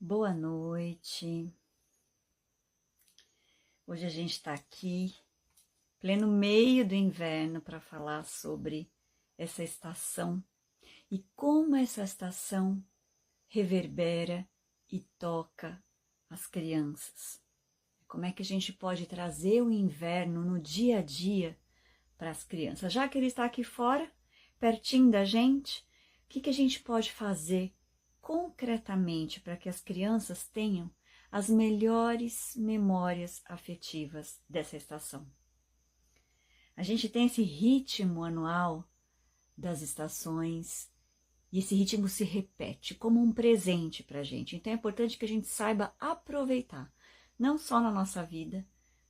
Boa noite. Hoje a gente está aqui, pleno meio do inverno, para falar sobre essa estação e como essa estação reverbera e toca as crianças. Como é que a gente pode trazer o inverno no dia a dia para as crianças? Já que ele está aqui fora, pertinho da gente, o que a gente pode fazer concretamente para que as crianças tenham as melhores memórias afetivas dessa estação? A gente tem esse ritmo anual das estações e esse ritmo se repete como um presente para a gente. Então é importante que a gente saiba aproveitar, não só na nossa vida,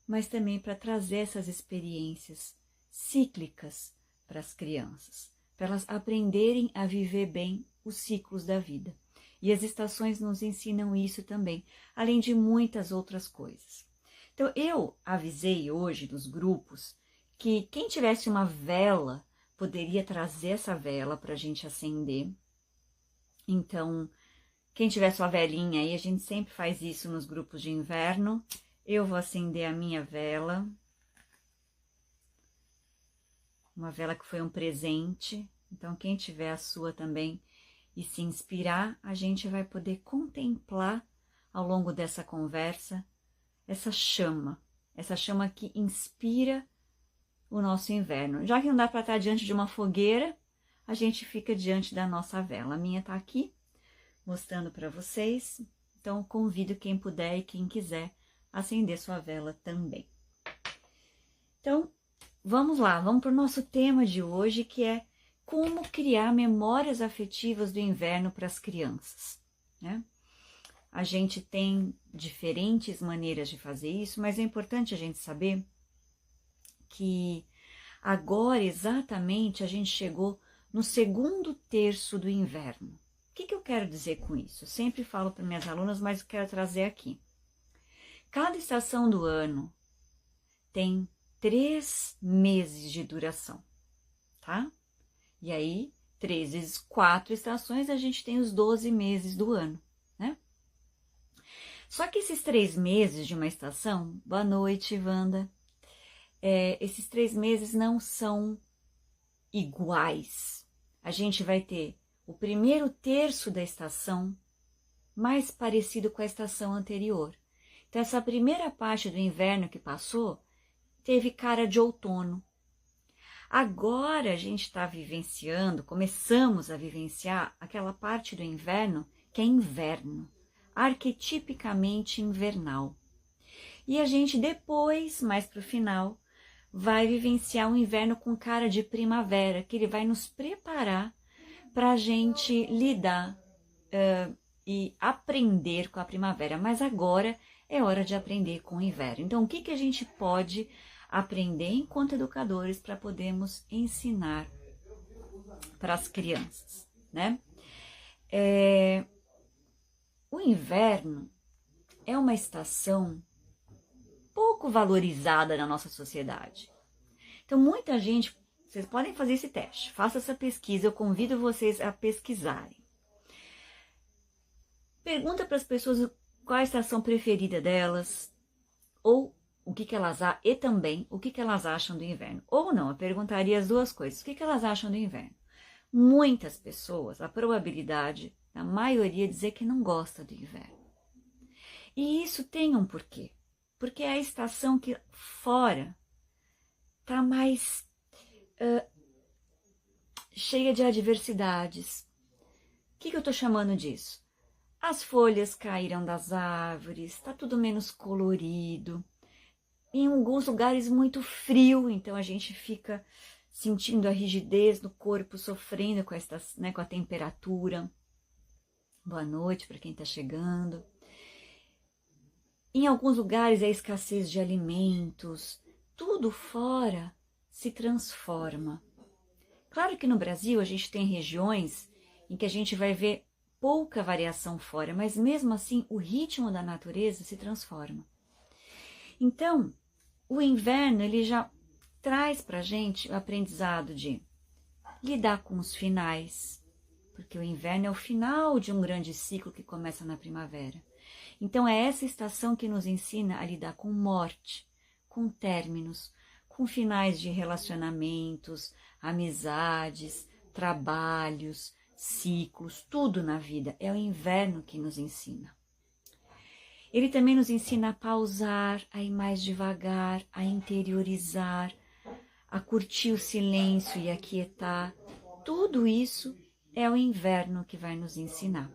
mas também para trazer essas experiências cíclicas para as crianças, para elas aprenderem a viver bem os ciclos da vida. E as estações nos ensinam isso também, além de muitas outras coisas. Então, eu avisei hoje nos grupos que quem tivesse uma vela poderia trazer essa vela para a gente acender. Então, quem tiver sua velinha aí, a gente sempre faz isso nos grupos de inverno. Eu vou acender a minha vela. Uma vela que foi um presente. Então, quem tiver a sua também e se inspirar, a gente vai poder contemplar ao longo dessa conversa essa chama que inspira o nosso inverno. Já que não dá para estar diante de uma fogueira, a gente fica diante da nossa vela. A minha está aqui, mostrando para vocês. Então, convido quem puder e quem quiser acender sua vela também. Então, vamos lá, vamos para o nosso tema de hoje, que é como criar memórias afetivas do inverno para as crianças, né? A gente tem diferentes maneiras de fazer isso, mas é importante a gente saber que agora exatamente a gente chegou no segundo terço do inverno. O que eu quero dizer com isso? Eu sempre falo para minhas alunas, mas eu quero trazer aqui. Cada estação do ano tem 3 meses de duração, tá? E aí, 3 vezes 4 estações, a gente tem os 12 meses do ano, né? Só que esses 3 meses de uma estação, boa noite, Wanda, esses 3 meses não são iguais. A gente vai ter o primeiro terço da estação mais parecido com a estação anterior. Então, essa primeira parte do inverno que passou, teve cara de outono. Agora a gente está vivenciando, começamos a vivenciar aquela parte do inverno que é inverno, arquetipicamente invernal. E a gente depois, mais para o final, vai vivenciar um inverno com cara de primavera, que ele vai nos preparar para a gente lidar e aprender com a primavera. Mas agora é hora de aprender com o inverno. Então, o que a gente pode aprender enquanto educadores para podermos ensinar para as crianças, né? O inverno é uma estação pouco valorizada na nossa sociedade. Então, muita gente, vocês podem fazer esse teste, faça essa pesquisa, eu convido vocês a pesquisarem. Pergunta para as pessoas qual a estação preferida delas, ou o que elas e também o que elas acham do inverno. Ou não, eu perguntaria as duas coisas. O que elas acham do inverno? Muitas pessoas, a probabilidade, a maioria, dizer que não gosta do inverno. E isso tem um porquê. Porque é a estação que fora está mais cheia de adversidades. O que eu estou chamando disso? As folhas caíram das árvores, está tudo menos colorido. Em alguns lugares muito frio, então a gente fica sentindo a rigidez no corpo, sofrendo com a temperatura. Boa noite para quem está chegando. Em alguns lugares é escassez de alimentos, tudo fora se transforma. Claro que no Brasil a gente tem regiões em que a gente vai ver pouca variação fora, mas mesmo assim o ritmo da natureza se transforma. Então, o inverno ele já traz para a gente o aprendizado de lidar com os finais, porque o inverno é o final de um grande ciclo que começa na primavera. Então é essa estação que nos ensina a lidar com morte, com términos, com finais de relacionamentos, amizades, trabalhos, ciclos, tudo na vida. É o inverno que nos ensina. Ele também nos ensina a pausar, a ir mais devagar, a interiorizar, a curtir o silêncio e aquietar. Tudo isso é o inverno que vai nos ensinar.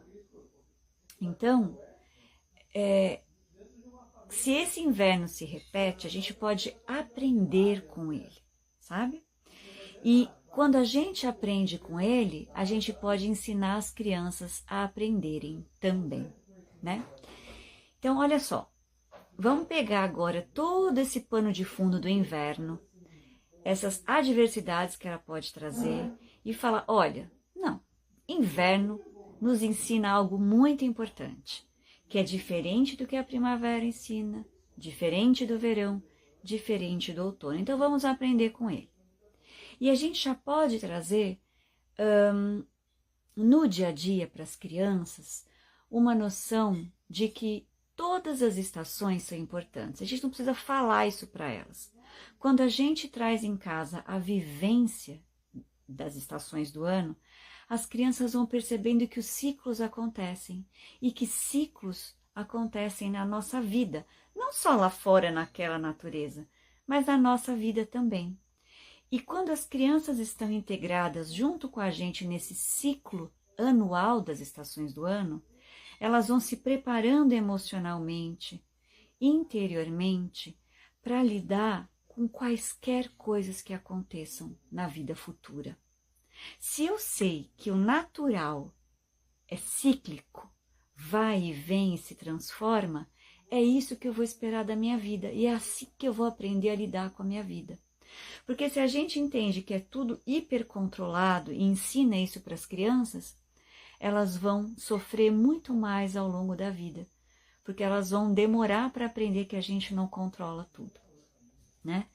Então, se esse inverno se repete, a gente pode aprender com ele, sabe? E quando a gente aprende com ele, a gente pode ensinar as crianças a aprenderem também, né? Então, olha só, vamos pegar agora todo esse pano de fundo do inverno, essas adversidades que ela pode trazer e falar, olha, não, inverno nos ensina algo muito importante, que é diferente do que a primavera ensina, diferente do verão, diferente do outono. Então vamos aprender com ele. E a gente já pode trazer no dia a dia para as crianças uma noção de que todas as estações são importantes. A gente não precisa falar isso para elas. Quando a gente traz em casa a vivência das estações do ano, as crianças vão percebendo que os ciclos acontecem e que ciclos acontecem na nossa vida, não só lá fora naquela natureza, mas na nossa vida também. E quando as crianças estão integradas junto com a gente nesse ciclo anual das estações do ano, elas vão se preparando emocionalmente, interiormente, para lidar com quaisquer coisas que aconteçam na vida futura. Se eu sei que o natural é cíclico, vai e vem e se transforma, é isso que eu vou esperar da minha vida e é assim que eu vou aprender a lidar com a minha vida. Porque se a gente entende que é tudo hipercontrolado e ensina isso para as crianças, elas vão sofrer muito mais ao longo da vida, porque elas vão demorar para aprender que a gente não controla tudo, né?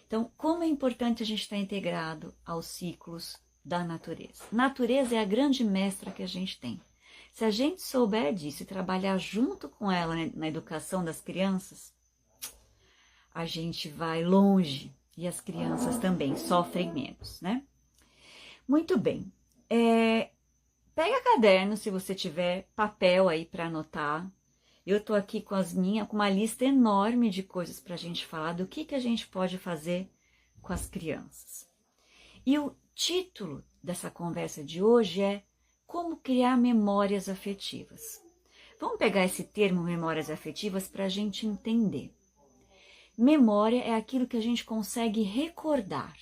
Então, como é importante a gente estar integrado aos ciclos da natureza. Natureza é a grande mestra que a gente tem. Se a gente souber disso e trabalhar junto com ela na educação das crianças, a gente vai longe e as crianças também sofrem menos, né? Muito bem. Pega caderno se você tiver papel aí para anotar. Eu estou aqui com uma lista enorme de coisas para a gente falar do que a gente pode fazer com as crianças. E o título dessa conversa de hoje é Como criar memórias afetivas. Vamos pegar esse termo memórias afetivas para a gente entender. Memória é aquilo que a gente consegue recordar.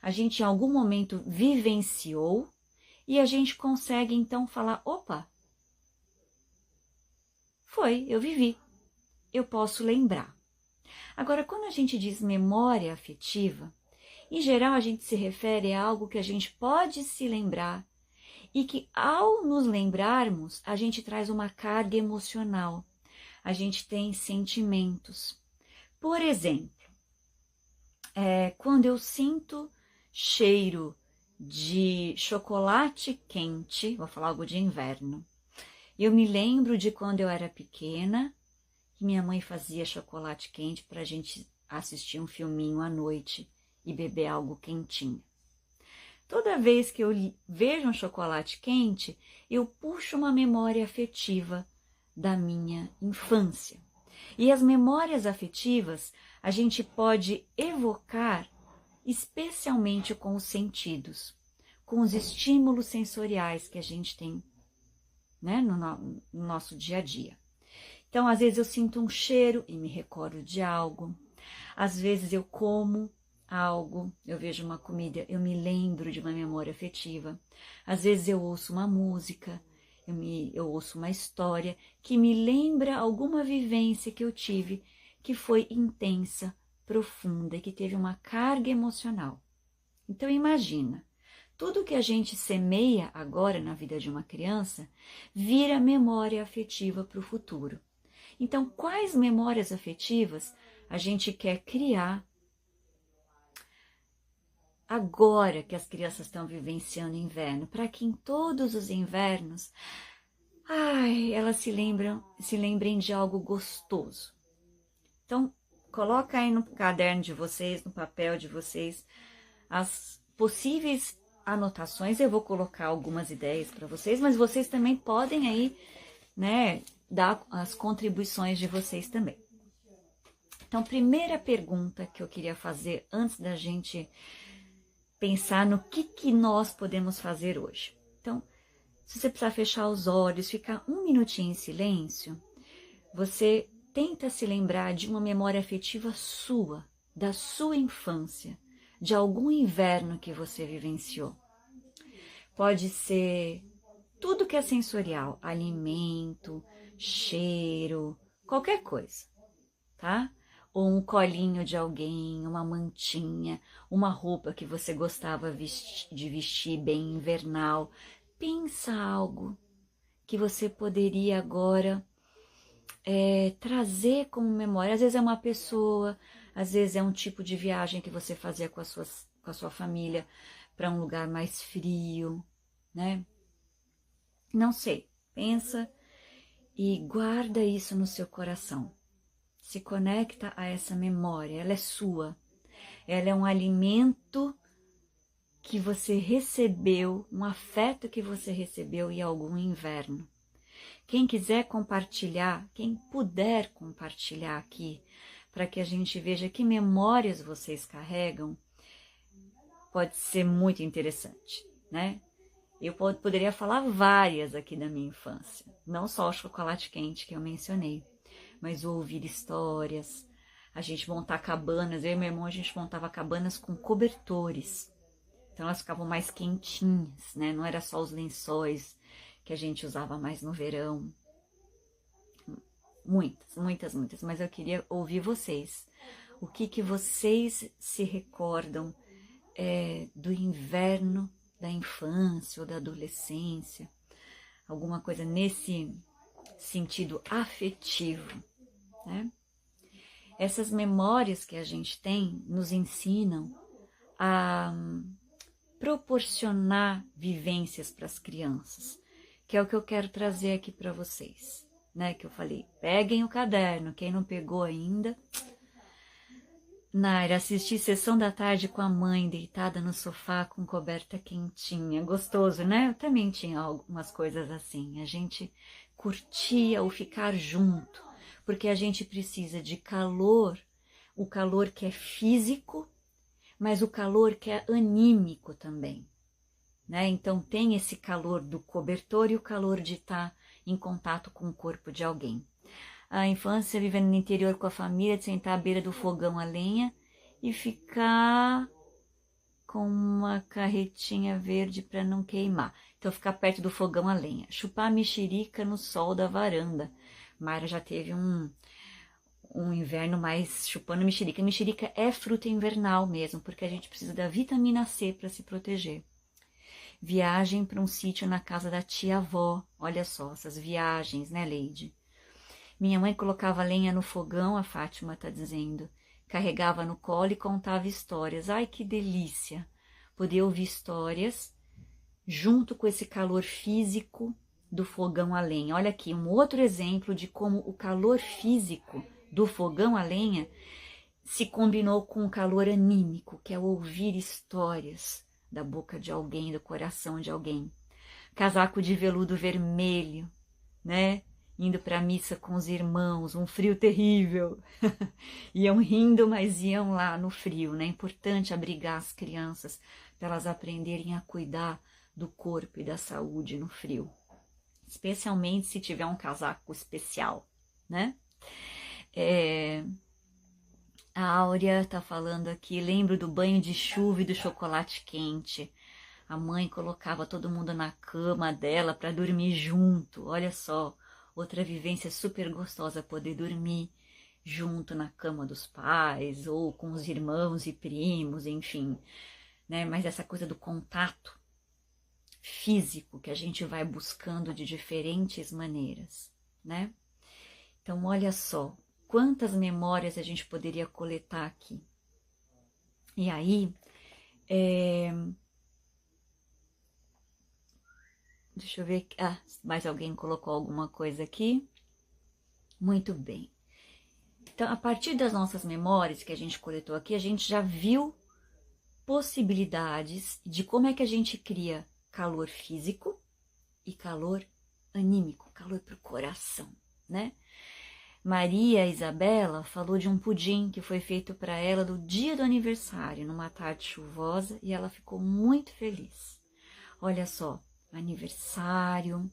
A gente em algum momento vivenciou e a gente consegue então falar, opa, eu vivi, eu posso lembrar. Agora, quando a gente diz memória afetiva, em geral a gente se refere a algo que a gente pode se lembrar e que ao nos lembrarmos, a gente traz uma carga emocional, a gente tem sentimentos. Por exemplo, quando eu sinto cheiro de chocolate quente, vou falar algo de inverno, eu me lembro de quando eu era pequena, que minha mãe fazia chocolate quente para a gente assistir um filminho à noite e beber algo quentinho. Toda vez que eu vejo um chocolate quente, eu puxo uma memória afetiva da minha infância. E as memórias afetivas a gente pode evocar especialmente com os sentidos, com os estímulos sensoriais que a gente tem, né, no nosso dia a dia. Então, às vezes eu sinto um cheiro e me recordo de algo. Às vezes eu como algo, eu vejo uma comida, eu me lembro de uma memória afetiva. Às vezes eu ouço uma música, eu ouço uma história que me lembra alguma vivência que eu tive que foi intensa, profunda e que teve uma carga emocional. Então imagina, tudo que a gente semeia agora na vida de uma criança vira memória afetiva para o futuro. Então, quais memórias afetivas a gente quer criar agora que as crianças estão vivenciando inverno, para que em todos os invernos, elas se lembrem de algo gostoso. Então, coloca aí no caderno de vocês, no papel de vocês, as possíveis anotações. Eu vou colocar algumas ideias para vocês, mas vocês também podem aí, né, dar as contribuições de vocês também. Então, primeira pergunta que eu queria fazer antes da gente pensar no que nós podemos fazer hoje. Então, se você precisar fechar os olhos, ficar um minutinho em silêncio, você tenta se lembrar de uma memória afetiva sua, da sua infância, de algum inverno que você vivenciou. Pode ser tudo que é sensorial, alimento, cheiro, qualquer coisa, tá? Ou um colinho de alguém, uma mantinha, uma roupa que você gostava de vestir bem invernal. Pensa algo que você poderia agora trazer como memória. Às vezes é uma pessoa, às vezes é um tipo de viagem que você fazia com a sua família para um lugar mais frio, né? Não sei, pensa e guarda isso no seu coração. Se conecta a essa memória, ela é sua. Ela é um alimento que você recebeu, um afeto que você recebeu em algum inverno. Quem quiser compartilhar, quem puder compartilhar aqui, para que a gente veja que memórias vocês carregam, pode ser muito interessante, né? Eu poderia falar várias aqui da minha infância, não só o chocolate quente que eu mencionei, mas ouvir histórias, a gente montar cabanas. Eu e meu irmão, a gente montava cabanas com cobertores, então elas ficavam mais quentinhas, né? Não era só os lençóis que a gente usava mais no verão. Muitas, mas eu queria ouvir vocês. O que vocês se recordam do inverno da infância ou da adolescência? Alguma coisa nesse sentido afetivo, né? Essas memórias que a gente tem nos ensinam a proporcionar vivências para as crianças, que é o que eu quero trazer aqui para vocês, né? Que eu falei, peguem o caderno, quem não pegou ainda. Naira, assisti Sessão da Tarde com a mãe, deitada no sofá com coberta quentinha. Gostoso, né? Eu também tinha algumas coisas assim. A gente curtia o ficar junto, porque a gente precisa de calor, o calor que é físico, mas o calor que é anímico também, né? Então tem esse calor do cobertor e o calor de estar em contato com o corpo de alguém. A infância vivendo no interior com a família, de sentar à beira do fogão a lenha e ficar com uma carretinha verde para não queimar. Então ficar perto do fogão a lenha. Chupar mexerica no sol da varanda. Mayra já teve um inverno mais chupando mexerica. Mexerica é fruta invernal mesmo, porque a gente precisa da vitamina C para se proteger. Viagem para um sítio na casa da tia-avó. Olha só, essas viagens, né, Leide? Minha mãe colocava lenha no fogão, a Fátima está dizendo. Carregava no colo e contava histórias. Ai, que delícia! Poder ouvir histórias junto com esse calor físico do fogão a lenha. Olha aqui, um outro exemplo de como o calor físico do fogão a lenha se combinou com o calor anímico, que é ouvir histórias da boca de alguém, do coração de alguém. Casaco de veludo vermelho, né? Indo para a missa com os irmãos, um frio terrível. Iam rindo, mas iam lá no frio, né? É importante abrigar as crianças para elas aprenderem a cuidar do corpo e da saúde no frio. Especialmente se tiver um casaco especial, né? A Áurea está falando aqui, lembro do banho de chuva e do chocolate quente. A mãe colocava todo mundo na cama dela para dormir junto. Olha só, outra vivência super gostosa, poder dormir junto na cama dos pais ou com os irmãos e primos, enfim, né? Mas essa coisa do contato físico que a gente vai buscando de diferentes maneiras, né? Então, olha só, quantas memórias a gente poderia coletar aqui. E aí, Deixa eu ver. Mais alguém colocou alguma coisa aqui? Muito bem. Então, a partir das nossas memórias que a gente coletou aqui, a gente já viu possibilidades de como é que a gente cria calor físico e calor anímico, calor para o coração, né? Maria Isabela falou de um pudim que foi feito para ela no dia do aniversário, numa tarde chuvosa, e ela ficou muito feliz. Olha só, aniversário,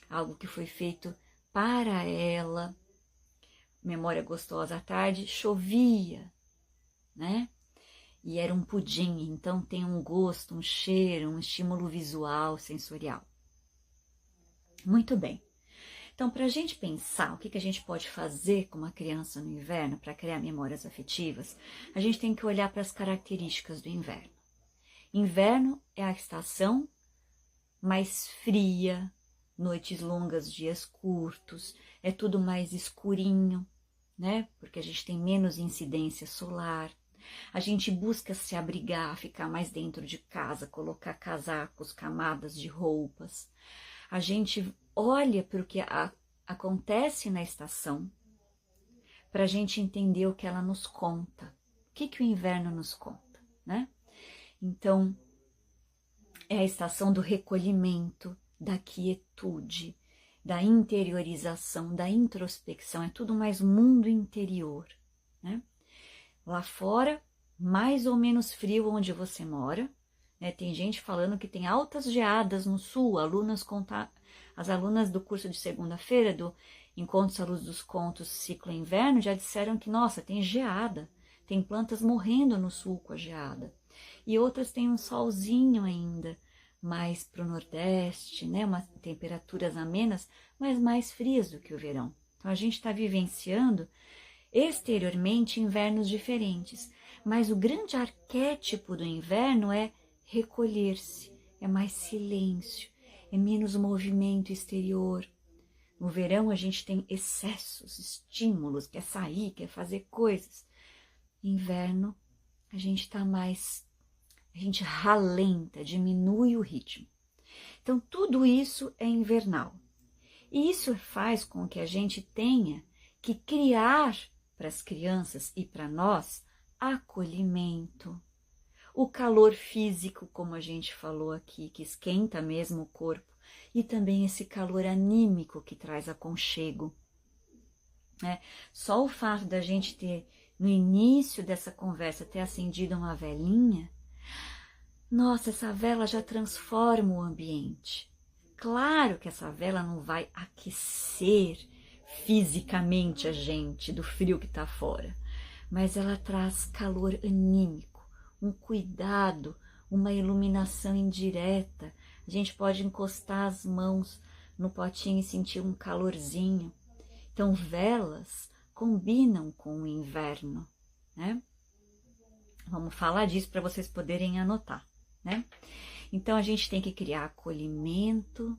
algo que foi feito para ela, memória gostosa à tarde, chovia, né? E era um pudim, então tem um gosto, um cheiro, um estímulo visual, sensorial. Muito bem. Então, para a gente pensar o que a gente pode fazer com uma criança no inverno para criar memórias afetivas, a gente tem que olhar para as características do inverno. Inverno é a estação mais fria, noites longas, dias curtos, é tudo mais escurinho, né? Porque a gente tem menos incidência solar. A gente busca se abrigar, ficar mais dentro de casa, colocar casacos, camadas de roupas. A gente olha para o que acontece na estação para a gente entender o que ela nos conta. O que o inverno nos conta, né? Então, é a estação do recolhimento, da quietude, da interiorização, da introspecção. É tudo mais mundo interior, né? Lá fora, mais ou menos frio onde você mora, né? Tem gente falando que tem altas geadas no sul. As alunas do curso de segunda-feira do Encontros à Luz dos Contos Ciclo Inverno já disseram que, nossa, tem geada, tem plantas morrendo no sul com a geada. E outras têm um solzinho ainda, mais para o nordeste, né? Umas temperaturas amenas, mas mais frias do que o verão. Então a gente está vivenciando exteriormente invernos diferentes, mas o grande arquétipo do inverno é recolher-se, é mais silêncio, é menos movimento exterior. No verão a gente tem excessos, estímulos, quer sair, quer fazer coisas. Inverno a gente está mais, a gente ralenta, diminui o ritmo. Então tudo isso é invernal. E isso faz com que a gente tenha que criar para as crianças e para nós acolhimento. O calor físico, como a gente falou aqui, que esquenta mesmo o corpo, e também esse calor anímico que traz aconchego. Só o fato da gente ter, no início dessa conversa, ter acendido uma velinha, nossa, essa vela já transforma o ambiente. Claro que essa vela não vai aquecer fisicamente a gente do frio que está fora, mas ela traz calor anímico, um cuidado, uma iluminação indireta. A gente pode encostar as mãos no potinho e sentir um calorzinho. Então, velas combinam com o inverno, né? Vamos falar disso para vocês poderem anotar, né? Então, a gente tem que criar acolhimento,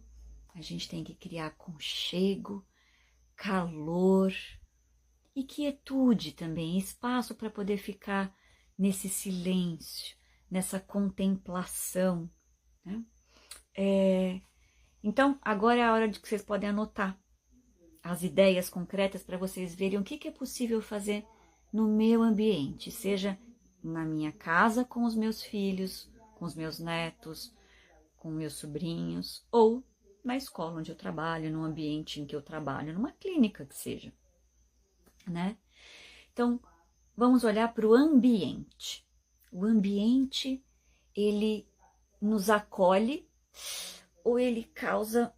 a gente tem que criar aconchego, calor e quietude também, espaço para poder ficar nesse silêncio, nessa contemplação, né? Então, agora é a hora de que vocês podem anotar as ideias concretas para vocês verem o que é possível fazer no meu ambiente, seja na minha casa com os meus filhos, com os meus netos, com meus sobrinhos, ou na escola onde eu trabalho, no ambiente em que eu trabalho, numa clínica que seja, né? Então, vamos olhar para o ambiente. O ambiente, ele nos acolhe ou ele causa,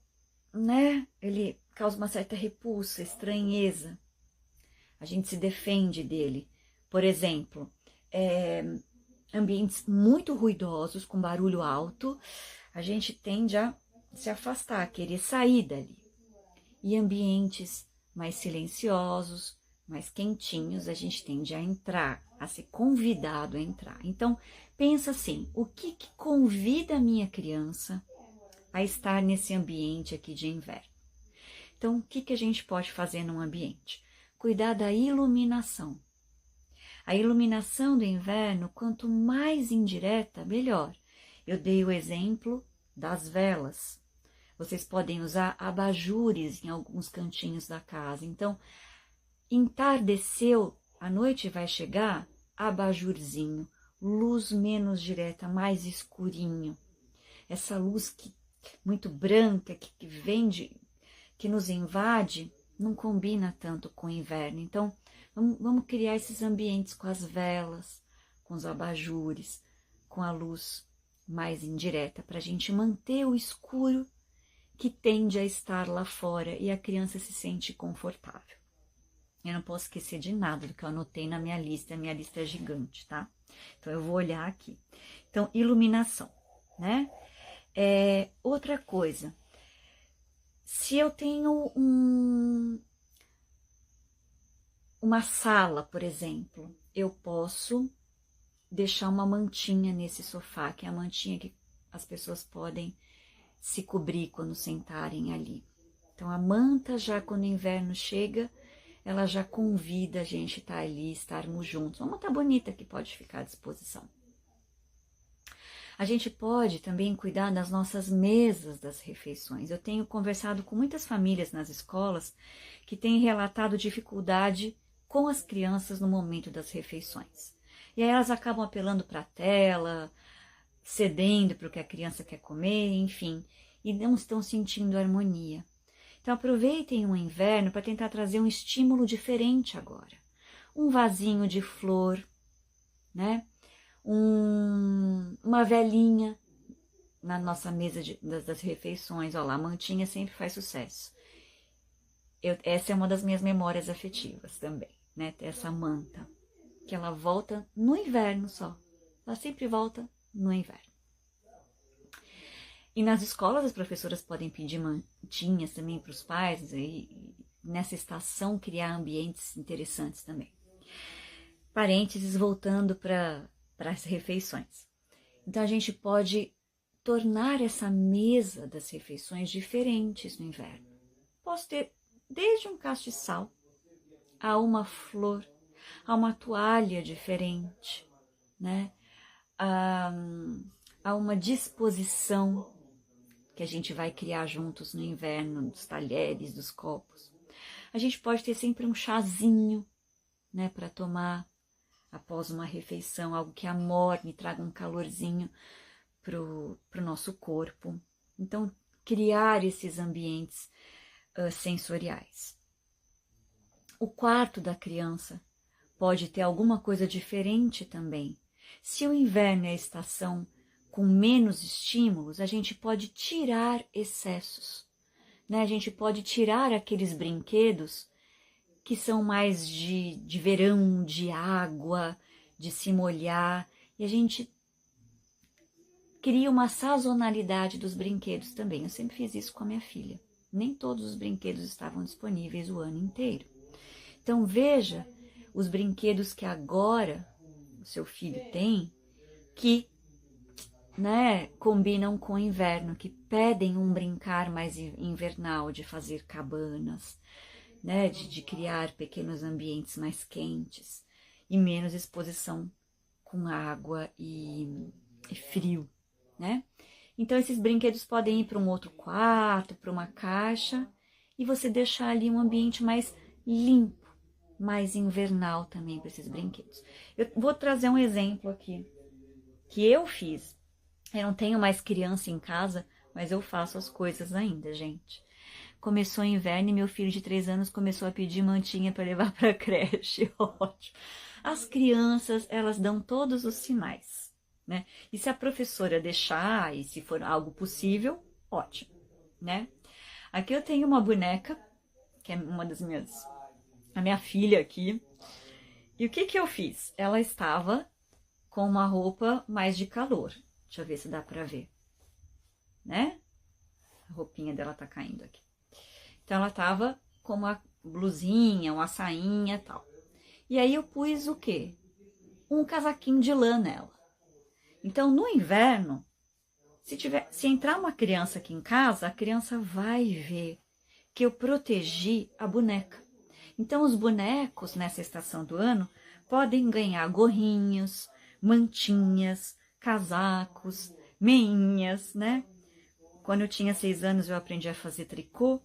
né? Ele causa uma certa repulsa, estranheza. A gente se defende dele. Por exemplo, ambientes muito ruidosos, com barulho alto, a gente tende a se afastar, a querer sair dali. E ambientes mais silenciosos, mais quentinhos, a gente tende a entrar, a ser convidado a entrar. Então, pensa assim, o que convida a minha criança a estar nesse ambiente aqui de inverno? Então, o que a gente pode fazer num ambiente? Cuidar da iluminação. A iluminação do inverno, quanto mais indireta, melhor. Eu dei o exemplo das velas. Vocês podem usar abajures em alguns cantinhos da casa. Então, entardeceu, a noite vai chegar, abajurzinho, luz menos direta, mais escurinho. Essa luz muito branca que vem que nos invade, não combina tanto com o inverno. Então, vamos criar esses ambientes com as velas, com os abajures, com a luz mais indireta, para a gente manter o escuro que tende a estar lá fora e a criança se sente confortável. Eu não posso esquecer de nada do que eu anotei na minha lista é gigante, tá? Então, eu vou olhar aqui. Então, iluminação, né? Outra coisa, se eu tenho uma sala, por exemplo, eu posso deixar uma mantinha nesse sofá, que é a mantinha que as pessoas podem se cobrir quando sentarem ali. Então, a manta, já quando o inverno chega, ela já convida a gente a estar ali, estarmos juntos. Uma manta bonita que pode ficar à disposição. A gente pode também cuidar das nossas mesas das refeições. Eu tenho conversado com muitas famílias nas escolas que têm relatado dificuldade com as crianças no momento das refeições. E aí elas acabam apelando para a tela, cedendo para o que a criança quer comer, enfim, e não estão sentindo harmonia. Então aproveitem o inverno para tentar trazer um estímulo diferente agora. Um vasinho de flor, né? Uma velinha na nossa mesa das refeições. Olha lá, a mantinha sempre faz sucesso. Essa é uma das minhas memórias afetivas também, né? Essa manta, que ela volta no inverno só. Ela sempre volta no inverno. E nas escolas as professoras podem pedir mantinhas também para os pais e nessa estação criar ambientes interessantes também. Parênteses, voltando para as refeições. Então, a gente pode tornar essa mesa das refeições diferentes no inverno. Posso ter desde um castiçal, a uma flor, a uma toalha diferente, né? A uma disposição que a gente vai criar juntos no inverno, dos talheres, dos copos. A gente pode ter sempre um chazinho, né, para tomar após uma refeição, algo que amorne, traga um calorzinho pro nosso corpo. Então, criar esses ambientes sensoriais. O quarto da criança pode ter alguma coisa diferente também. Se o inverno é a estação com menos estímulos, a gente pode tirar excessos, né? A gente pode tirar aqueles brinquedos que são mais de verão, de água, de se molhar, e a gente cria uma sazonalidade dos brinquedos também. Eu sempre fiz isso com a minha filha. Nem todos os brinquedos estavam disponíveis o ano inteiro. Então veja os brinquedos que agora o seu filho tem, que, né, combinam com o inverno, que pedem um brincar mais invernal, de fazer cabanas, né, de criar pequenos ambientes mais quentes e menos exposição com água e frio, né? Então, esses brinquedos podem ir para um outro quarto, para uma caixa, e você deixar ali um ambiente mais limpo, mais invernal também para esses brinquedos. Eu vou trazer um exemplo aqui, que eu fiz. Eu não tenho mais criança em casa, mas eu faço as coisas ainda, gente. Começou o inverno e meu filho de 3 anos começou a pedir mantinha para levar para a creche. Ótimo. As crianças, elas dão todos os sinais, né? E se a professora deixar, e se for algo possível, ótimo, né? Aqui eu tenho uma boneca, que é uma das a minha filha aqui. E o que eu fiz? Ela estava com uma roupa mais de calor. Deixa eu ver se dá para ver, né? A roupinha dela tá caindo aqui. Então, ela tava com uma blusinha, uma sainha e tal. E aí, eu pus o quê? Um casaquinho de lã nela. Então, no inverno, se entrar uma criança aqui em casa, a criança vai ver que eu protegi a boneca. Então, os bonecos, nessa estação do ano, podem ganhar gorrinhos, mantinhas, casacos, meinhas, né? Quando eu tinha 6 anos, eu aprendi a fazer tricô.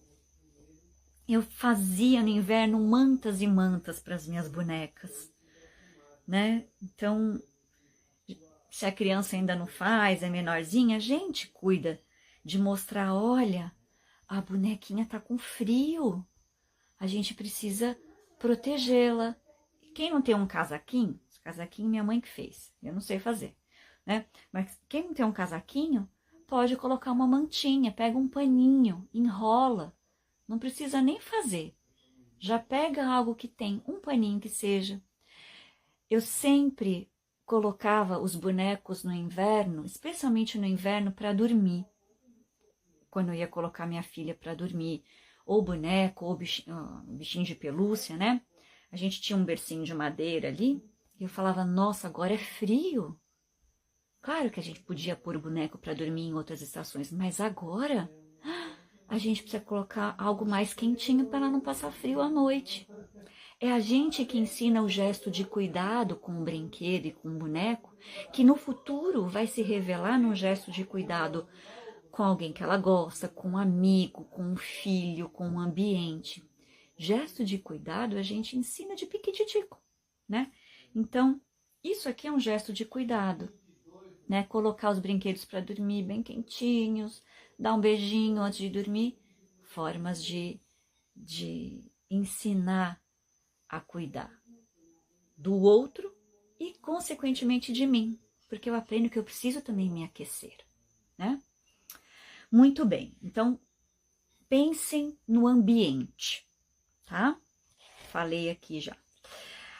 Eu fazia no inverno mantas e mantas para as minhas bonecas, né? Então, se a criança ainda não faz, é menorzinha, a gente cuida de mostrar, olha, a bonequinha tá com frio, a gente precisa protegê-la. Quem não tem um casaquinho, esse casaquinho minha mãe que fez, eu não sei fazer, né? Mas quem não tem um casaquinho, pode colocar uma mantinha, pega um paninho, enrola, não precisa nem fazer. Já pega algo que tem um paninho que seja. Eu sempre colocava os bonecos no inverno, especialmente no inverno, para dormir. Quando eu ia colocar minha filha para dormir, ou boneco, ou bichinho de pelúcia, né? A gente tinha um bercinho de madeira ali, e eu falava, nossa, agora é frio. Claro que a gente podia pôr o boneco para dormir em outras estações, mas agora a gente precisa colocar algo mais quentinho para ela não passar frio à noite. É a gente que ensina o gesto de cuidado com o brinquedo e com o boneco, que no futuro vai se revelar num gesto de cuidado com alguém que ela gosta, com um amigo, com um filho, com um ambiente. Gesto de cuidado a gente ensina de piquititico, né? Então, isso aqui é um gesto de cuidado, né? Colocar os brinquedos para dormir bem quentinhos, dar um beijinho antes de dormir, formas de ensinar a cuidar do outro e, consequentemente, de mim, porque eu aprendo que eu preciso também me aquecer, né? Muito bem, então, pensem no ambiente, tá? Falei aqui já.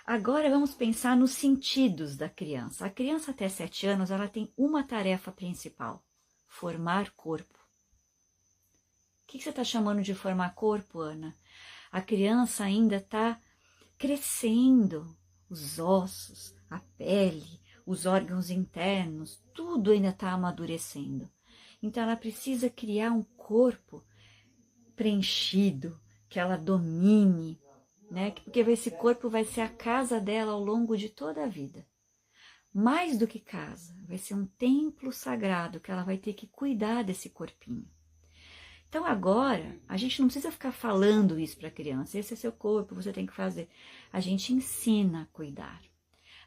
Agora vamos pensar nos sentidos da criança. A criança até 7 anos, ela tem uma tarefa principal, formar corpo. O que você está chamando de formar corpo, Ana? A criança ainda está crescendo, os ossos, a pele, os órgãos internos, tudo ainda está amadurecendo. Então ela precisa criar um corpo preenchido, que ela domine, né? Porque esse corpo vai ser a casa dela ao longo de toda a vida. Mais do que casa, vai ser um templo sagrado que ela vai ter que cuidar desse corpinho. Então agora, a gente não precisa ficar falando isso para a criança, esse é seu corpo, você tem que fazer. A gente ensina a cuidar.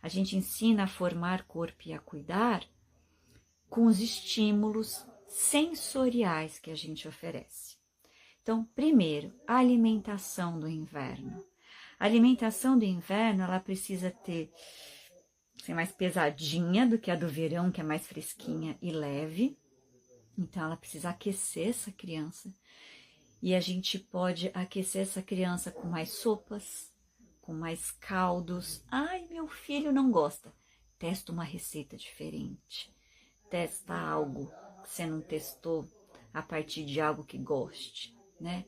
A gente ensina a formar corpo e a cuidar com os estímulos sensoriais que a gente oferece. Então, primeiro, a alimentação do inverno. A alimentação do inverno, ela precisa ser mais pesadinha do que a do verão, que é mais fresquinha e leve. Então, ela precisa aquecer essa criança. E a gente pode aquecer essa criança com mais sopas, com mais caldos. Ai, meu filho não gosta. Testa uma receita diferente. Testa algo que você não testou a partir de algo que goste, né?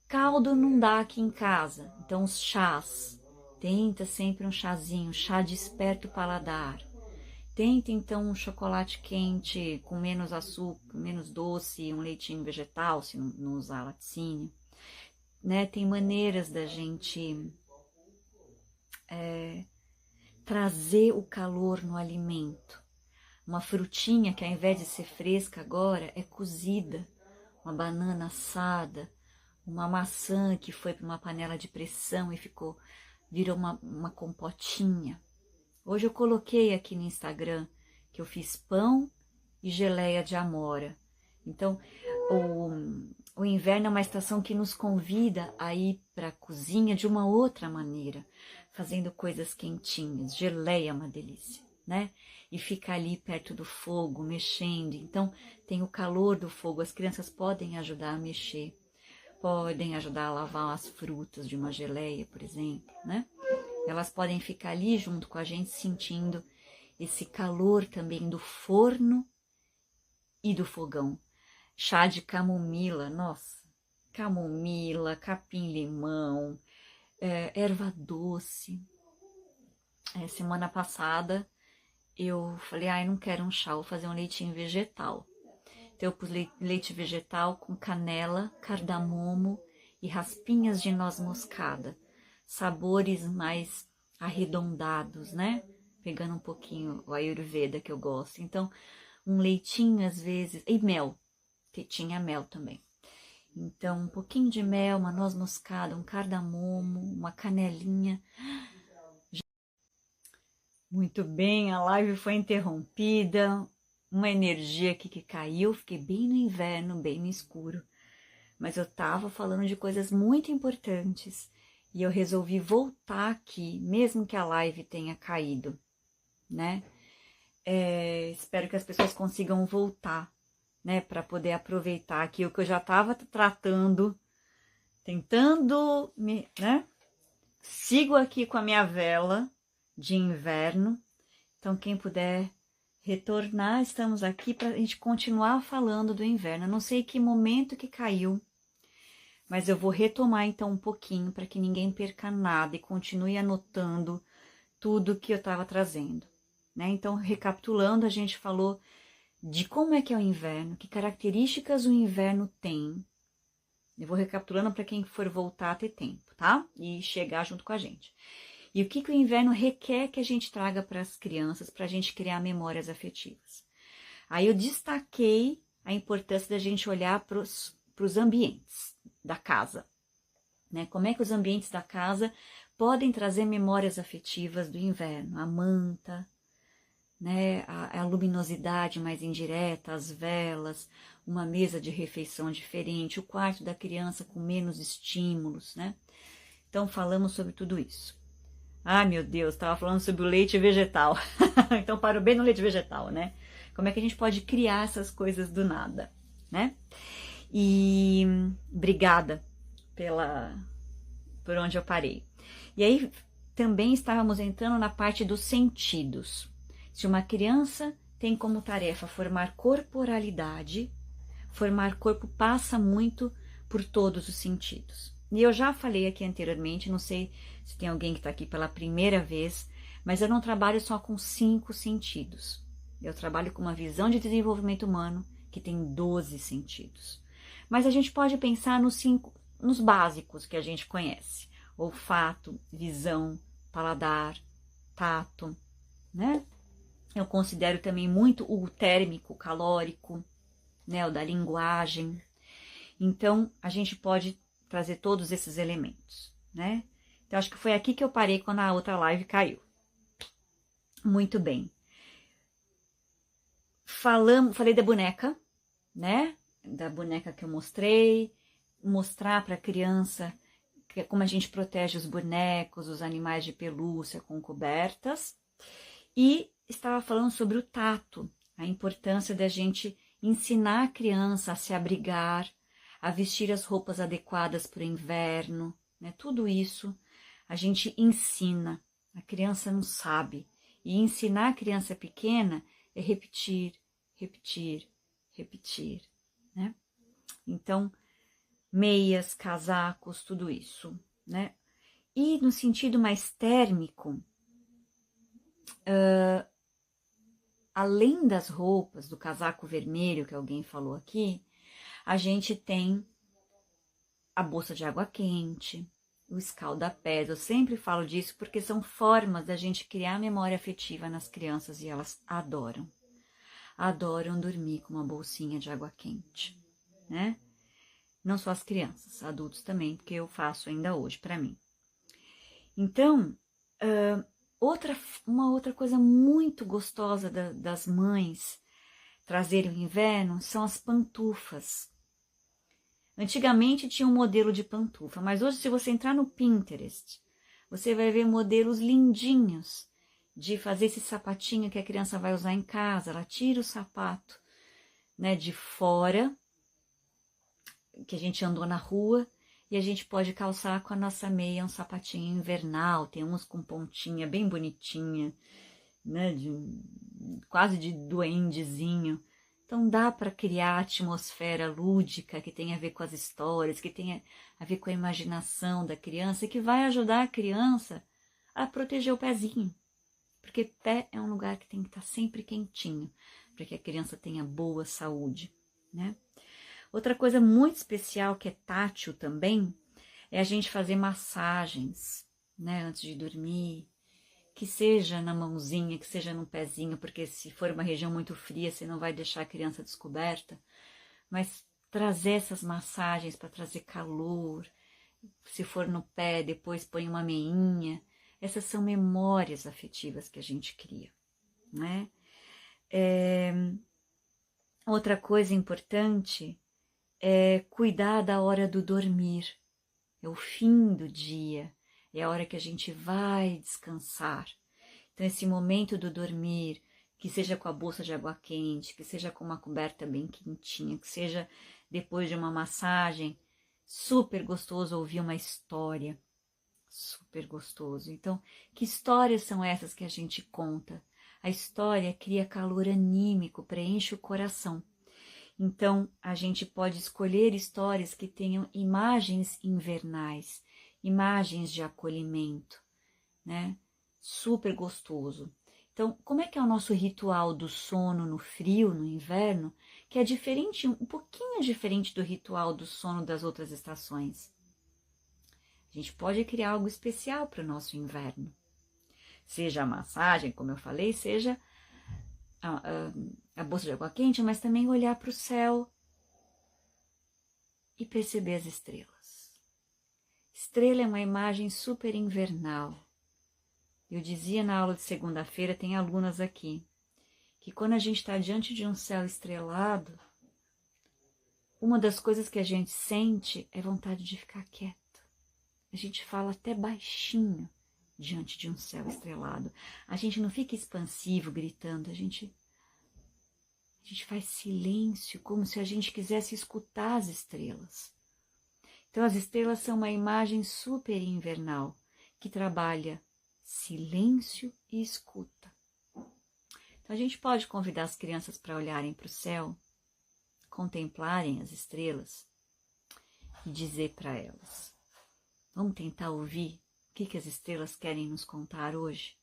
Caldo não dá aqui em casa, então os chás. Tenta sempre um chazinho, chá desperta o paladar. Tenta então um chocolate quente com menos açúcar, menos doce, um leitinho vegetal, se não usar laticínio. Né? Tem maneiras da gente trazer o calor no alimento. Uma frutinha que ao invés de ser fresca agora é cozida, uma banana assada, uma maçã que foi para uma panela de pressão e virou uma compotinha. Hoje eu coloquei aqui no Instagram que eu fiz pão e geleia de amora. Então, o inverno é uma estação que nos convida a ir para a cozinha de uma outra maneira, fazendo coisas quentinhas. Geleia é uma delícia, né? E fica ali perto do fogo, mexendo. Então, tem o calor do fogo. As crianças podem ajudar a mexer, podem ajudar a lavar as frutas de uma geleia, por exemplo, né? Elas podem ficar ali junto com a gente, sentindo esse calor também do forno e do fogão. Chá de camomila, nossa, camomila, capim-limão, erva doce. Semana passada eu falei, ai, não quero um chá, vou fazer um leitinho vegetal. Então eu pus leite vegetal com canela, cardamomo e raspinhas de noz moscada. Sabores mais arredondados, né? Pegando um pouquinho o Ayurveda que eu gosto. Então, um leitinho às vezes, e mel, que tinha mel também. Então, um pouquinho de mel, uma noz moscada, um cardamomo, uma canelinha. Muito bem, a live foi interrompida, uma energia aqui que caiu, fiquei bem no inverno, bem no escuro. Mas eu estava falando de coisas muito importantes e eu resolvi voltar aqui, mesmo que a live tenha caído, né? Espero que as pessoas consigam voltar, né, para poder aproveitar aqui o que eu já estava tratando, tentando, né? Sigo aqui com a minha vela de inverno, então quem puder retornar, estamos aqui para a gente continuar falando do inverno. Eu não sei que momento que caiu, mas eu vou retomar então um pouquinho para que ninguém perca nada e continue anotando tudo que eu estava trazendo, né? Então, recapitulando, a gente falou de como é que é o inverno, que características o inverno tem. Eu vou recapitulando para quem for voltar a ter tempo, tá? E chegar junto com a gente. E o que o inverno requer que a gente traga para as crianças, para a gente criar memórias afetivas. Aí eu destaquei a importância da gente olhar para os ambientes da casa, né? Como é que os ambientes da casa podem trazer memórias afetivas do inverno? A manta, né? A luminosidade mais indireta, as velas, uma mesa de refeição diferente, o quarto da criança com menos estímulos, né? Então falamos sobre tudo isso. Ai, meu Deus, estava falando sobre o leite vegetal. Então parou bem no leite vegetal, né? Como é que a gente pode criar essas coisas do nada, né? E obrigada por onde eu parei. E aí também estávamos entrando na parte dos sentidos. Se uma criança tem como tarefa formar corporalidade, formar corpo passa muito por todos os sentidos. E eu já falei aqui anteriormente, não sei se tem alguém que está aqui pela primeira vez, mas eu não trabalho só com 5 sentidos. Eu trabalho com uma visão de desenvolvimento humano que tem 12 sentidos. Mas a gente pode pensar nos básicos que a gente conhece: olfato, visão, paladar, tato, né? Eu considero também muito o térmico, o calórico, né? O da linguagem. Então, a gente pode trazer todos esses elementos, né? Então, acho que foi aqui que eu parei quando a outra live caiu. Muito bem. Falei da boneca, né? Da boneca que eu mostrei, mostrar para a criança como a gente protege os bonecos, os animais de pelúcia com cobertas. E estava falando sobre o tato, a importância da gente ensinar a criança a se abrigar, a vestir as roupas adequadas para o inverno, né? Tudo isso a gente ensina, a criança não sabe. E ensinar a criança pequena é repetir, repetir, repetir, né? Então, meias, casacos, tudo isso, né? E no sentido mais térmico, além das roupas, do casaco vermelho que alguém falou aqui, a gente tem a bolsa de água quente, o escalda-pés. Eu sempre falo disso porque são formas da gente criar memória afetiva nas crianças e elas adoram. Adoram dormir com uma bolsinha de água quente, né? Não só as crianças, adultos também, porque eu faço ainda hoje para mim. Então, uma outra coisa muito gostosa das mães trazerem o inverno são as pantufas. Antigamente tinha um modelo de pantufa, mas hoje, se você entrar no Pinterest, você vai ver modelos lindinhos de fazer esse sapatinho que a criança vai usar em casa. Ela tira o sapato, né, de fora, que a gente andou na rua, e a gente pode calçar com a nossa meia um sapatinho invernal. Tem uns com pontinha bem bonitinha, né, quase de duendezinho. Então dá para criar atmosfera lúdica que tem a ver com as histórias, que tem a ver com a imaginação da criança e que vai ajudar a criança a proteger o pezinho. Porque pé é um lugar que tem que estar sempre quentinho, para que a criança tenha boa saúde, né? Outra coisa muito especial que é tátil também é a gente fazer massagens, né, antes de dormir. que seja na mãozinha, que seja no pezinho, porque se for uma região muito fria, você não vai deixar a criança descoberta, mas trazer essas massagens para trazer calor. Se for no pé, depois põe uma meinha. Essas são memórias afetivas que a gente cria, né? Outra coisa importante é cuidar da hora do dormir. É o fim do dia, é a hora que a gente vai descansar. Então, esse momento do dormir, que seja com a bolsa de água quente, que seja com uma coberta bem quentinha, que seja depois de uma massagem, super gostoso ouvir uma história, super gostoso. Então, que histórias são essas que a gente conta? A história cria calor anímico, preenche o coração. Então, a gente pode escolher histórias que tenham imagens invernais, imagens de acolhimento, né? Super gostoso. Então, como é que é o nosso ritual do sono no frio, no inverno, que é diferente, um pouquinho diferente do ritual do sono das outras estações? A gente pode criar algo especial para o nosso inverno. Seja a massagem, como eu falei, seja a bolsa de água quente, mas também olhar para o céu e perceber as estrelas. Estrela é uma imagem super invernal. Eu dizia na aula de segunda-feira, tem alunas aqui, que quando a gente está diante de um céu estrelado, uma das coisas que a gente sente é vontade de ficar quieto. A gente fala até baixinho diante de um céu estrelado. A gente não fica expansivo, gritando, a gente faz silêncio, como se a gente quisesse escutar as estrelas. Então, as estrelas são uma imagem super invernal, que trabalha silêncio e escuta. Então, a gente pode convidar as crianças para olharem para o céu, contemplarem as estrelas e dizer para elas: vamos tentar ouvir o que as estrelas querem nos contar hoje?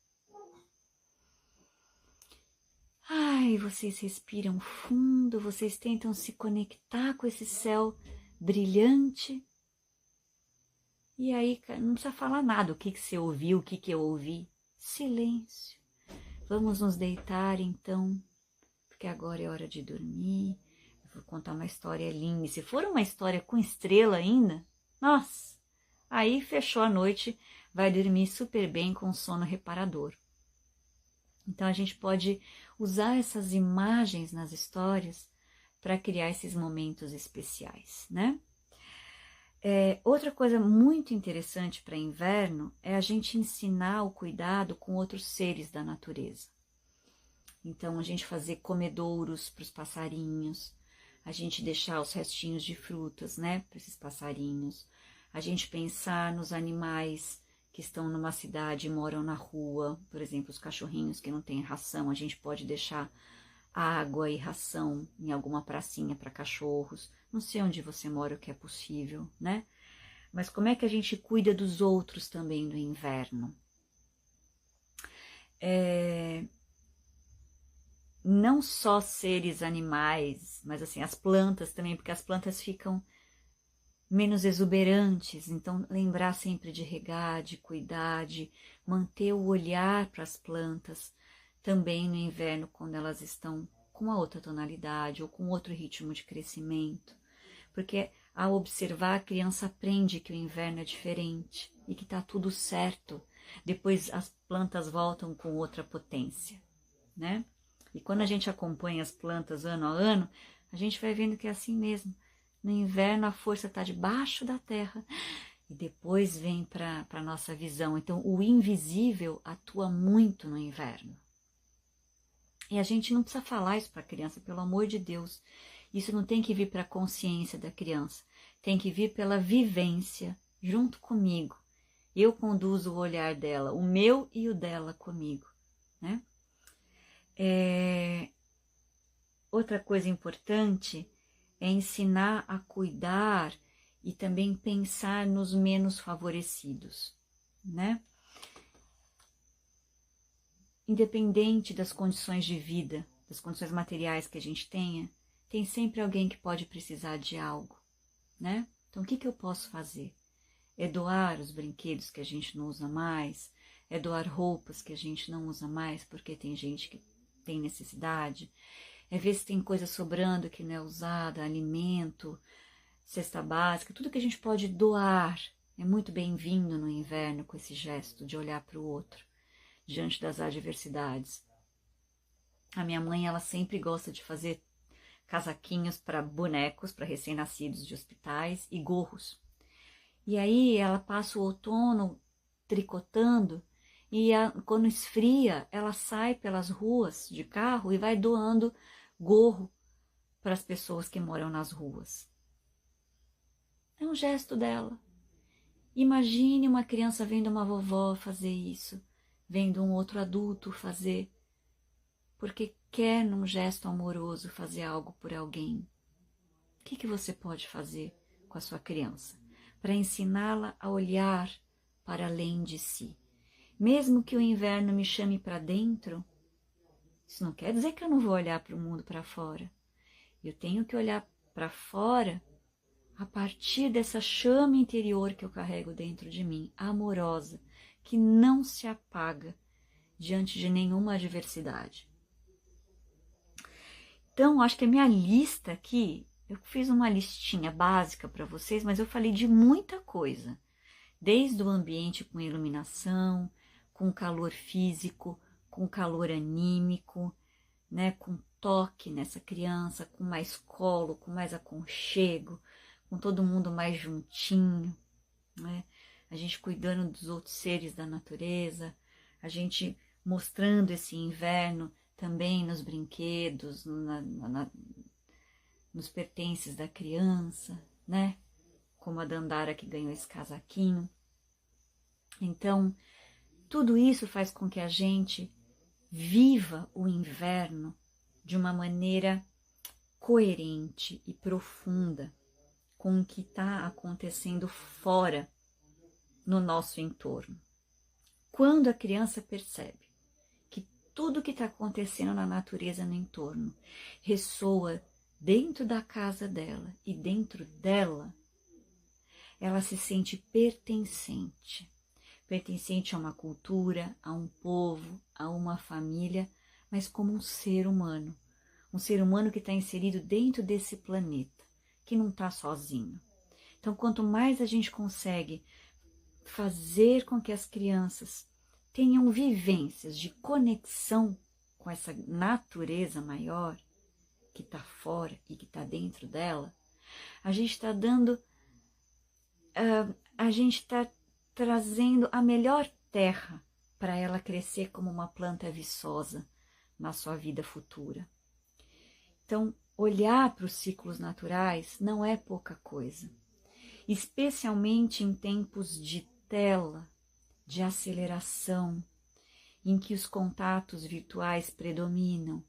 Ai, vocês respiram fundo, vocês tentam se conectar com esse céu brilhante. E aí, não precisa falar nada, o que você ouviu, o que eu ouvi. Silêncio. Vamos nos deitar então, porque agora é hora de dormir. Eu vou contar uma história linda. E se for uma história com estrela ainda, nossa, aí fechou a noite, vai dormir super bem com sono reparador. Então, a gente pode usar essas imagens nas histórias para criar esses momentos especiais, né? Outra coisa muito interessante para inverno é a gente ensinar o cuidado com outros seres da natureza. Então, a gente fazer comedouros para os passarinhos, a gente deixar os restinhos de frutas, né, para esses passarinhos, a gente pensar nos animais que estão numa cidade e moram na rua, por exemplo, os cachorrinhos que não têm ração, a gente pode deixar água e ração em alguma pracinha para cachorros. Não sei onde você mora, o que é possível, né? Mas como é que a gente cuida dos outros também no inverno? Não só seres animais, mas assim, as plantas também, porque as plantas ficam menos exuberantes, então lembrar sempre de regar, de cuidar, de manter o olhar para as plantas, também no inverno, quando elas estão com uma outra tonalidade ou com outro ritmo de crescimento, porque ao observar a criança aprende que o inverno é diferente e que está tudo certo, depois as plantas voltam com outra potência, né? E quando a gente acompanha as plantas ano a ano, a gente vai vendo que é assim mesmo. No inverno a força está debaixo da terra e depois vem para a nossa visão. Então o invisível atua muito no inverno. E a gente não precisa falar isso para a criança, pelo amor de Deus. Isso não tem que vir para a consciência da criança, tem que vir pela vivência junto comigo. Eu conduzo o olhar dela, o meu e o dela comigo, né? Outra coisa importante é ensinar a cuidar e também pensar nos menos favorecidos, né? Independente das condições de vida, das condições materiais que a gente tenha, tem sempre alguém que pode precisar de algo, né? Então, o que eu posso fazer? É doar os brinquedos que a gente não usa mais, é doar roupas que a gente não usa mais porque tem gente que tem necessidade, é ver se tem coisa sobrando que não é usada, alimento, cesta básica, tudo que a gente pode doar é muito bem-vindo no inverno com esse gesto de olhar para o outro diante das adversidades. A minha mãe, ela sempre gosta de fazer casaquinhos para bonecos, para recém-nascidos de hospitais e gorros. E aí ela passa o outono tricotando e quando esfria, ela sai pelas ruas de carro e vai doando gorro para as pessoas que moram nas ruas. É um gesto dela. Imagine uma criança vendo uma vovó fazer isso, vendo um outro adulto fazer, porque quer num gesto amoroso fazer algo por alguém. O que você pode fazer com a sua criança para ensiná-la a olhar para além de si? Mesmo que o inverno me chame para dentro, isso não quer dizer que eu não vou olhar para o mundo para fora. Eu tenho que olhar para fora a partir dessa chama interior que eu carrego dentro de mim, amorosa, que não se apaga diante de nenhuma adversidade. Então, acho que a minha lista aqui, eu fiz uma listinha básica para vocês, mas eu falei de muita coisa. Desde o ambiente com iluminação, com calor físico, com calor anímico, né, com toque nessa criança, com mais colo, com mais aconchego, com todo mundo mais juntinho, né? A gente cuidando dos outros seres da natureza, a gente mostrando esse inverno também nos brinquedos, nos pertences da criança, né? Como a Dandara que ganhou esse casaquinho. Então, tudo isso faz com que a gente viva o inverno de uma maneira coerente e profunda com o que está acontecendo fora no nosso entorno. Quando a criança percebe que tudo que está acontecendo na natureza no entorno ressoa dentro da casa dela e dentro dela, ela se sente pertencente. Pertencente a uma cultura, a um povo, a uma família, mas como um ser humano. Um ser humano que está inserido dentro desse planeta, que não está sozinho. Então, quanto mais a gente consegue fazer com que as crianças tenham vivências de conexão com essa natureza maior, que está fora e que está dentro dela, a gente está dando, a gente está trazendo a melhor terra para ela crescer como uma planta viçosa na sua vida futura. Então, olhar para os ciclos naturais não é pouca coisa, especialmente em tempos de tela, de aceleração, em que os contatos virtuais predominam,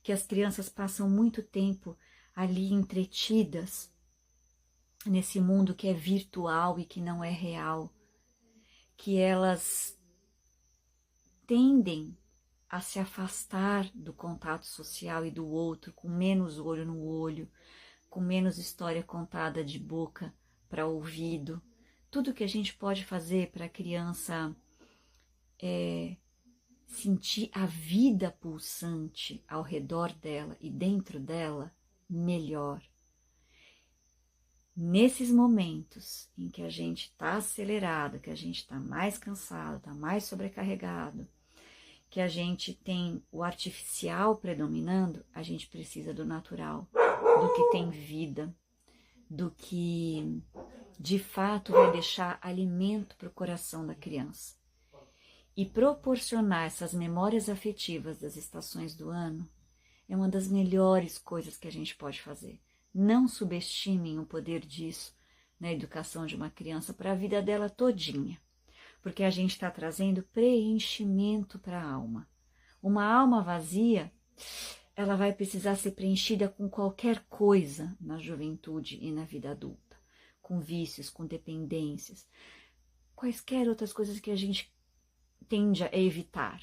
que as crianças passam muito tempo ali entretidas nesse mundo que é virtual e que não é real, que elas tendem a se afastar do contato social e do outro, com menos olho no olho, com menos história contada de boca para ouvido. Tudo que a gente pode fazer para a criança sentir a vida pulsante ao redor dela e dentro dela, melhor. Nesses momentos em que a gente está acelerado, que a gente está mais cansado, está mais sobrecarregado, que a gente tem o artificial predominando, a gente precisa do natural, do que tem vida, do que de fato vai deixar alimento para o coração da criança. E proporcionar essas memórias afetivas das estações do ano é uma das melhores coisas que a gente pode fazer. Não subestimem o poder disso na educação de uma criança para a vida dela todinha, porque a gente está trazendo preenchimento para a alma. Uma alma vazia, ela vai precisar ser preenchida com qualquer coisa na juventude e na vida adulta, com vícios, com dependências, quaisquer outras coisas que a gente tende a evitar.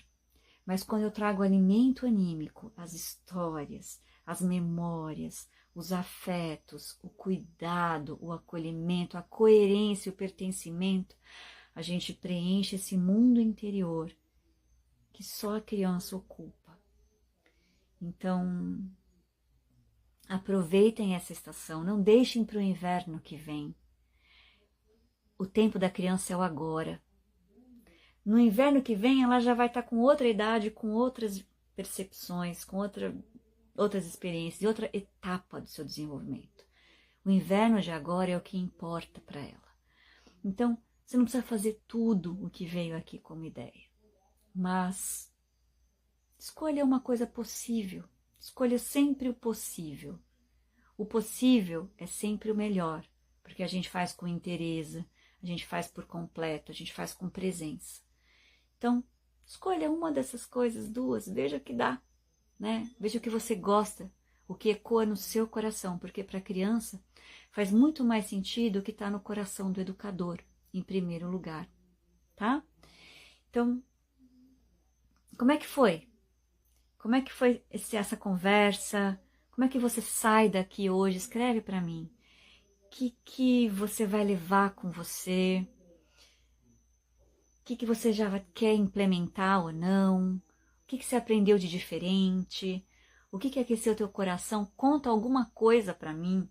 Mas quando eu trago alimento anímico, as histórias, as memórias, os afetos, o cuidado, o acolhimento, a coerência, o pertencimento, a gente preenche esse mundo interior que só a criança ocupa. Então, aproveitem essa estação, não deixem para o inverno que vem. O tempo da criança é o agora. No inverno que vem, ela já vai estar com outra idade, com outras percepções, com outras experiências, e outra etapa do seu desenvolvimento. O inverno de agora é o que importa para ela. Então, você não precisa fazer tudo o que veio aqui como ideia, mas escolha uma coisa possível. Escolha sempre o possível. O possível é sempre o melhor, porque a gente faz com interesse, a gente faz por completo, a gente faz com presença. Então, escolha uma dessas coisas, duas, veja o que dá, né? Veja o que você gosta, o que ecoa no seu coração, porque para a criança faz muito mais sentido o que está no coração do educador, em primeiro lugar, tá? Então, como é que foi? Como é que foi essa conversa? Como é que você sai daqui hoje? Escreve para mim. O que você vai levar com você? O que você já quer implementar ou não? O que você aprendeu de diferente? O que aqueceu teu coração? Conta alguma coisa para mim,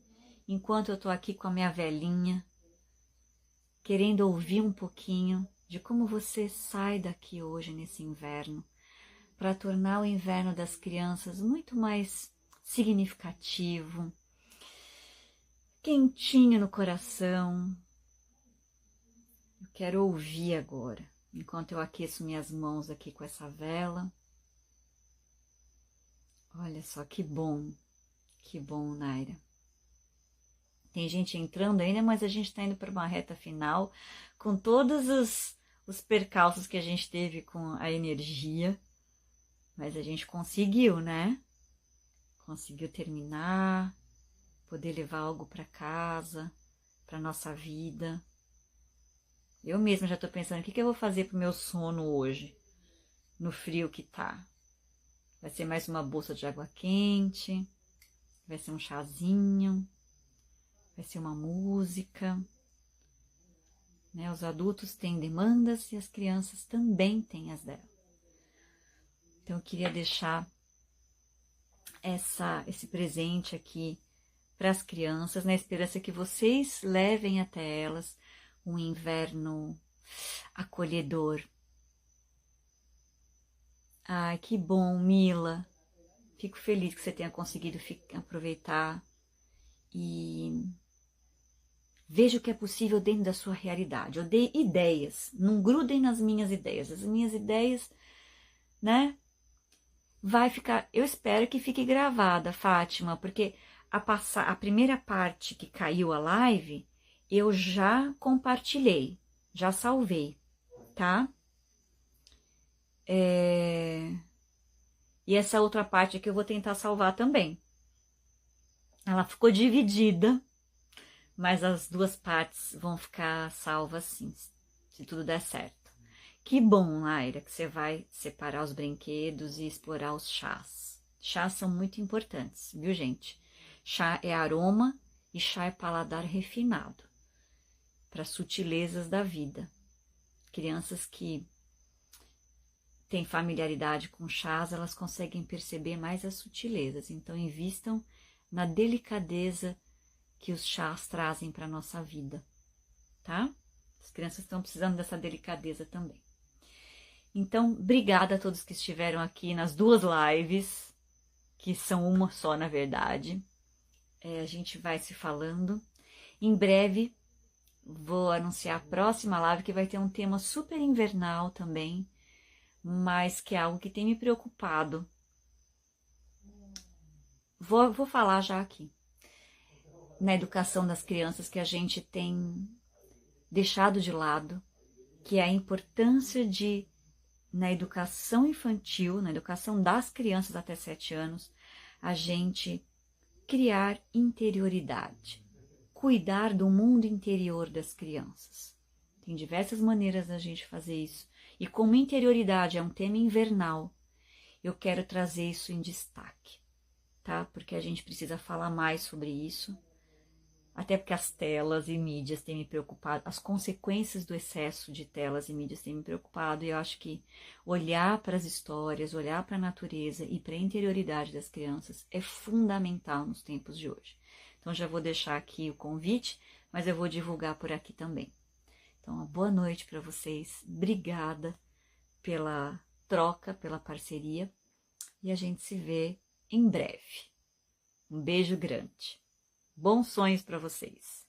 enquanto eu estou aqui com a minha velhinha, querendo ouvir um pouquinho de como você sai daqui hoje nesse inverno, para tornar o inverno das crianças muito mais significativo, quentinho no coração. Eu quero ouvir agora, enquanto eu aqueço minhas mãos aqui com essa vela. Olha só que bom, Naira. Tem gente entrando ainda, mas a gente está indo para uma reta final, com todos os percalços que a gente teve com a energia, mas a gente conseguiu, né? Conseguiu terminar, poder levar algo para casa, para nossa vida. Eu mesma já estou pensando, o que eu vou fazer pro meu sono hoje, no frio que tá? Vai ser mais uma bolsa de água quente, vai ser um chazinho, vai ser uma música, né? Os adultos têm demandas e as crianças também têm as delas. Então eu queria deixar esse presente aqui para as crianças, na esperança que vocês levem até elas um inverno acolhedor. Ai, que bom, Mila. Fico feliz que você tenha conseguido aproveitar e veja o que é possível dentro da sua realidade. Eu dei ideias, não grudem nas minhas ideias. As minhas ideias, né? Vai ficar, eu espero que fique gravada, Fátima, porque a primeira parte que caiu a live, eu já compartilhei, já salvei, tá? E essa outra parte aqui eu vou tentar salvar também. Ela ficou dividida, mas as duas partes vão ficar salvas sim, se tudo der certo. Que bom, Naira, que você vai separar os brinquedos e explorar os chás. Chás são muito importantes, viu, gente? Chá é aroma e chá é paladar refinado, para sutilezas da vida. Crianças que têm familiaridade com chás, elas conseguem perceber mais as sutilezas. Então, invistam na delicadeza que os chás trazem para a nossa vida, tá? As crianças estão precisando dessa delicadeza também. Então, obrigada a todos que estiveram aqui nas duas lives, que são uma só, na verdade. A gente vai se falando. Em breve, vou anunciar a próxima live, que vai ter um tema super invernal também, mas que é algo que tem me preocupado. Vou falar já aqui. Na educação das crianças, que a gente tem deixado de lado, que é a importância na educação infantil, na educação das crianças até 7 anos, a gente criar interioridade, cuidar do mundo interior das crianças. Tem diversas maneiras da gente fazer isso. E como interioridade é um tema invernal, eu quero trazer isso em destaque, tá? Porque a gente precisa falar mais sobre isso. Até porque as telas e mídias têm me preocupado, as consequências do excesso de telas e mídias têm me preocupado, e eu acho que olhar para as histórias, olhar para a natureza e para a interioridade das crianças é fundamental nos tempos de hoje. Então já vou deixar aqui o convite, mas eu vou divulgar por aqui também. Então, uma boa noite para vocês, obrigada pela troca, pela parceria, e a gente se vê em breve. Um beijo grande. Bons sonhos para vocês!